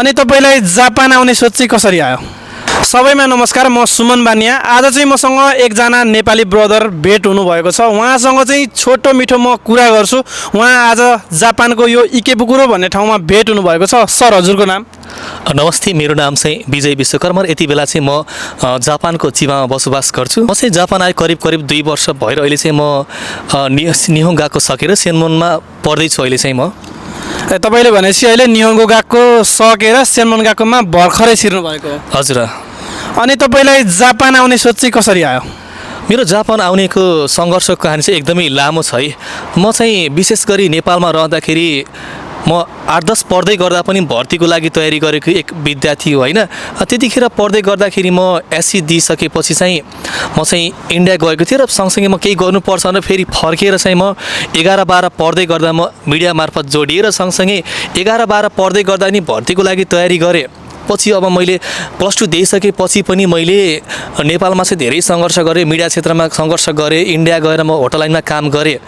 अनि तपाईलाई जापान आउने सोच चाहिँ कसरी आयो? सबैमा नमस्कार, म सुमन बानिया। आज चाहिँ मसँग एकजना नेपाली ब्रदर भेट हुनुभएको छ। उहाँसँग चाहिँ छोटो मिठो म कुरा गर्छु। उहाँ आज जापानको यो इकेबुकुरो भन्ने ठाउँमा भेट हुनुभएको छ। सर, हजुरको नाम? नमस्ते, मेरो नाम चाहिँ विजय विश्वकर्मा। यति बेला चाहिँ म जापानको चिबामा बसोबास गर्छु। म चाहिँ जापान आए करिब 2 वर्ष भएर अहिले चाहिँ म निहोङ गएको सकेर सेन्मोनमा पढ्दैछु अहिले चाहिँ म। तपाईँले भनेपछि अहिले निहोङ्गो गएको सकेर सेन्मोन गएकोमा भर्खरै छिर्नु भएको? हजुर। अनि तपाईँलाई जापान आउने सोच चाहिँ कसरी आयो? मेरो जापान आउनेको सङ्घर्षको कहानी चाहिँ एकदमै लामो छ है। म चाहिँ विशेष गरी नेपालमा रहँदाखेरि म 8-10 पढ्दै गर्दा पनि भर्तीको लागि तयारी गरेको एक विद्यार्थी हो होइन। त्यतिखेर पढ्दै गर्दाखेरि म एससी दिइसकेपछि चाहिँ म चाहिँ इन्डिया गएको थिएँ र सँगसँगै म केही गर्नुपर्छ भनेर फेरि फर्केर चाहिँ म 11-12 पढ्दै गर्दा म मिडिया मार्फत जोडिएर सँगसँगै 11-12 पढ्दै गर्दा नि भर्तीको लागि तयारी गरेँ। पछि अब मैले +2 दिइसकेपछि पनि मैले नेपालमा चाहिँ धेरै सङ्घर्ष गरेँ, मिडिया क्षेत्रमा सङ्घर्ष गरेँ, इन्डिया गएर म होटल लाइनमा काम गरेँ,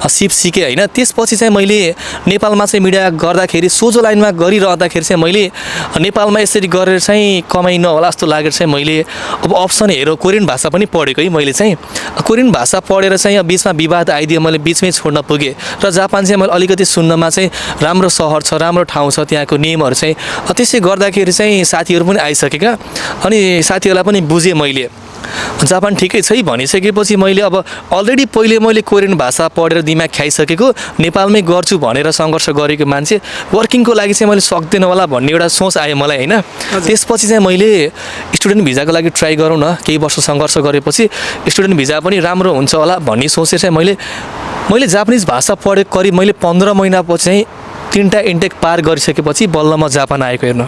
सिप सिकेँ होइन। त्यसपछि चाहिँ मैले नेपालमा चाहिँ मिडिया गर्दाखेरि सोझो लाइनमा गरिरहँदाखेरि चाहिँ मैले नेपालमा यसरी गरेर चाहिँ कमाइ नहोला जस्तो लागेर चाहिँ मैले अब अप्सन हेरेँ। कोरियन भाषा पनि पढेको है मैले चाहिँ। कोरियन भाषा पढेर चाहिँ बिचमा विवाद आइदियो, मैले बिचमै छोड्न पुगेँ र जापान चाहिँ मैले अलिकति सुन्नमा चाहिँ राम्रो सहर छ, राम्रो ठाउँ छ, त्यहाँको नियमहरू चाहिँ। त्यसै गर्दाखेरि चाहिँ साथीहरू पनि आइसकेका अनि साथीहरूलाई पनि बुझेँ मैले जापान ठिकै छ है भनिसकेपछि मैले अब अलरेडी पहिले मैले कोरियन भाषा पढेर दिमाग खाइसकेको, नेपालमै गर्छु भनेर सङ्घर्ष गरेको मान्छे वर्किङको लागि चाहिँ मैले सक्दैन होला भन्ने एउटा सोच आयो मलाई होइन। त्यसपछि चाहिँ मैले स्टुडेन्ट भिजाको लागि ट्राई गरौँ न, केही वर्ष सङ्घर्ष गरेपछि स्टुडेन्ट भिजा पनि राम्रो हुन्छ होला भन्ने सोचेर चाहिँ मैले जापानिज भाषा पढेको करिब मैले 15 महिनापछि चाहिँ 3टा इन्टेक पार गरिसकेपछि बल्ल म जापान आएको हेर्नु।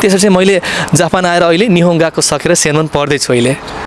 त्यसरी चाहिँ मैले जापान आएर अहिले निहोङ गएको सकेर सेन्मोन पढ्दैछु अहिले।